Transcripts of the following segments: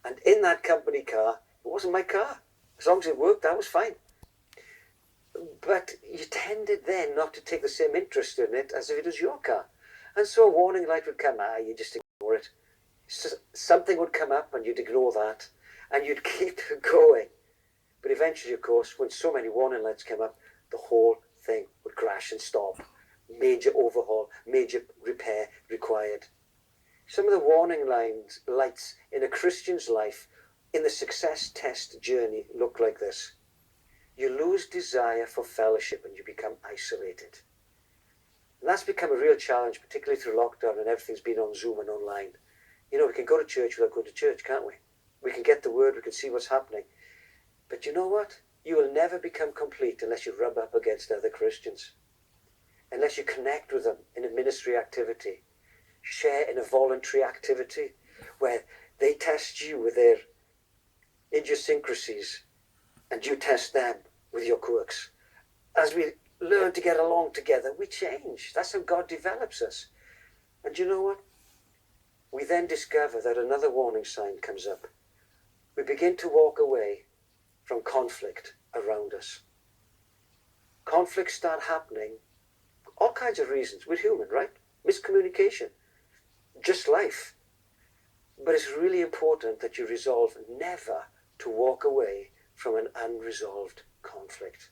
And in that company car, it wasn't my car. As long as it worked, I was fine. But you tended then not to take the same interest in it as if it was your car. And so a warning light would come, you just ignore it. So something would come up and you'd ignore that and you'd keep going. But eventually, of course, when so many warning lights came up, the whole thing would crash and stop. Major overhaul, major repair required. Some of the warning lights in a Christian's life in the success test journey look like this. You lose desire for fellowship and you become isolated. And that's become a real challenge, particularly through lockdown and everything's been on Zoom and online. You know, we can go to church without going to church, can't we? We can get the word, we can see what's happening. But you know what? You will never become complete unless you rub up against other Christians. Unless you connect with them in a ministry activity. Share in a voluntary activity where they test you with their idiosyncrasies and you test them with your quirks. As we learn to get along together, we change. That's how God develops us. And you know what? We then discover that another warning sign comes up. We begin to walk away from conflict around us. Conflicts start happening, all kinds of reasons. We're human, right? Miscommunication, just life. But it's really important that you resolve never to walk away from an unresolved conflict.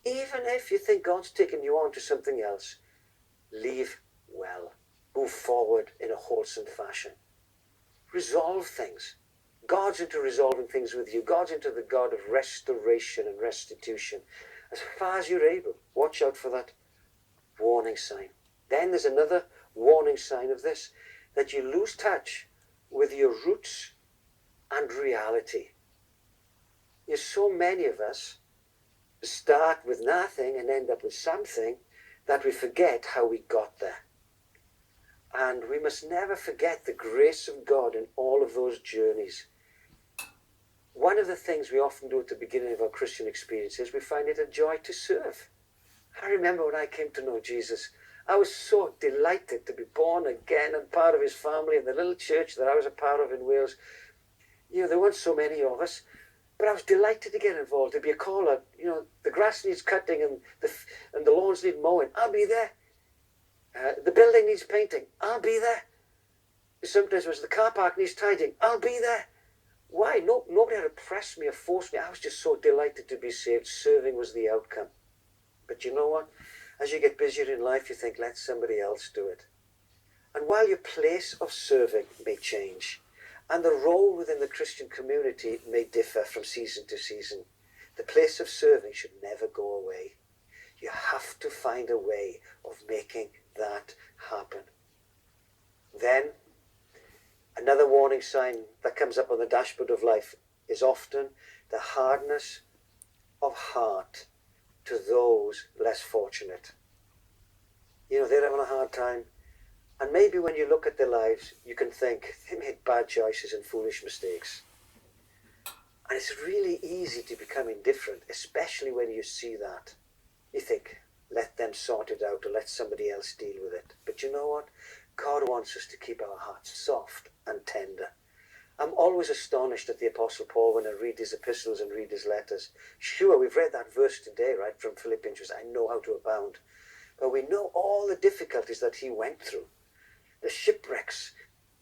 Even if you think God's taken you on to something else, leave well. Move forward in a wholesome fashion. Resolve things. God's into resolving things with you. God's into the God of restoration and restitution. As far as you're able, watch out for that warning sign. Then there's another warning sign of this, that you lose touch with your roots and reality. So many of us start with nothing and end up with something that we forget how we got there. And we must never forget the grace of God in all of those journeys. One of the things we often do at the beginning of our Christian experience is we find it a joy to serve. I remember when I came to know Jesus, I was so delighted to be born again and part of his family in the little church that I was a part of in Wales. You know, there weren't so many of us, but I was delighted to get involved. There'd be a call out, you know, the grass needs cutting and the lawns need mowing. I'll be there. The building needs painting. I'll be there. Sometimes it was the car park needs tidying. I'll be there. Why? Nobody had to press me or force me. I was just so delighted to be saved. Serving was the outcome. But you know what? As you get busier in life, you think, let somebody else do it. And while your place of serving may change, and the role within the Christian community may differ from season to season, the place of serving should never go away. You have to find a way of making that happen. Then, another warning sign that comes up on the dashboard of life is often the hardness of heart to those less fortunate. You know, they're having a hard time. And maybe when you look at their lives, you can think, they made bad choices and foolish mistakes. And it's really easy to become indifferent, especially when you see that. You think, let them sort it out or let somebody else deal with it. But you know what? God wants us to keep our hearts soft and tender. I'm always astonished at the Apostle Paul when I read his epistles and read his letters. Sure, we've read that verse today, right, from Philippians, which I know how to abound. But we know all the difficulties that he went through. The shipwrecks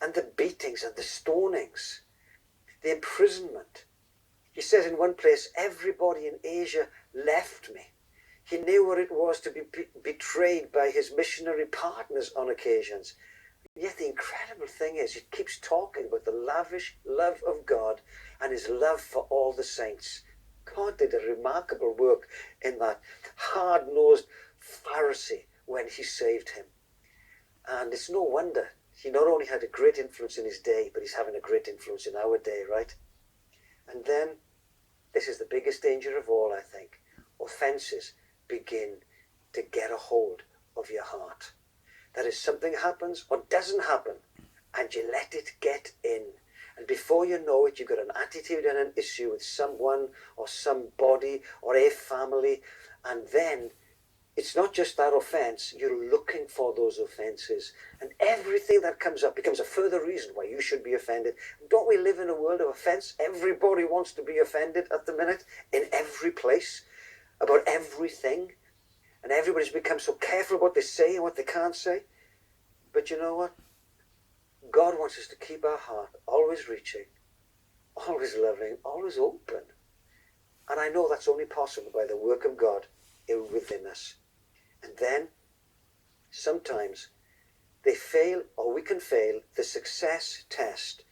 and the beatings and the stonings, the imprisonment. He says in one place, everybody in Asia left me. He knew what it was to be betrayed by his missionary partners on occasions. Yet the incredible thing is, he keeps talking about the lavish love of God and his love for all the saints. God did a remarkable work in that hard-nosed Pharisee when he saved him. And it's no wonder he not only had a great influence in his day, but he's having a great influence in our day, right? And then, this is the biggest danger of all, I think. Offences begin to get a hold of your heart. That is, something happens or doesn't happen, and you let it get in. And before you know it, you've got an attitude and an issue with someone or somebody or a family, and then it's not just that offense, you're looking for those offenses. And everything that comes up becomes a further reason why you should be offended. Don't we live in a world of offense? Everybody wants to be offended at the minute, in every place, about everything. And everybody's become so careful what they say and what they can't say. But you know what? God wants us to keep our heart always reaching, always loving, always open. And I know that's only possible by the work of God within us. And then, sometimes, they fail, or we can fail, the success test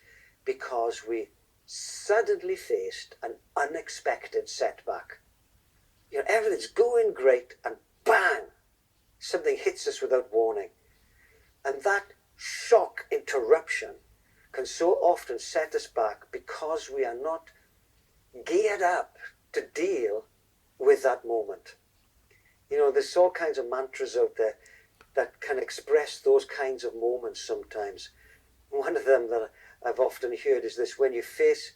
because we suddenly faced an unexpected setback. You know, everything's going great, and bang! Something hits us without warning. And that shock interruption can so often set us back because we are not geared up to deal with that moment. You know, there's all kinds of mantras out there that can express those kinds of moments sometimes. One of them that I've often heard is this: when you face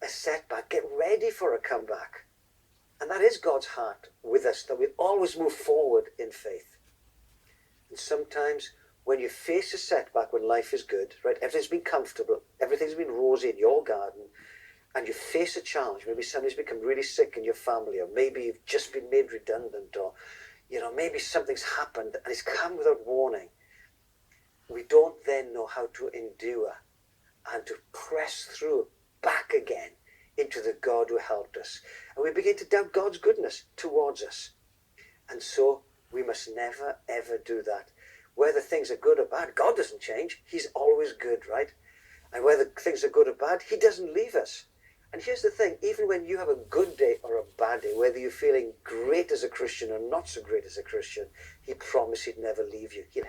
a setback, get ready for a comeback. And that is God's heart with us, that we always move forward in faith. And sometimes when you face a setback when life is good, right, everything's been comfortable, everything's been rosy in your garden, and you face a challenge, maybe somebody's become really sick in your family, or maybe you've just been made redundant, or, you know, maybe something's happened and it's come without warning. We don't then know how to endure and to press through back again into the God who helped us. And we begin to doubt God's goodness towards us. And so we must never, ever do that. Whether things are good or bad, God doesn't change. He's always good, right? And whether things are good or bad, he doesn't leave us. And here's the thing, even when you have a good day or a bad day, whether you're feeling great as a Christian or not so great as a Christian, he promised he'd never leave you. He'll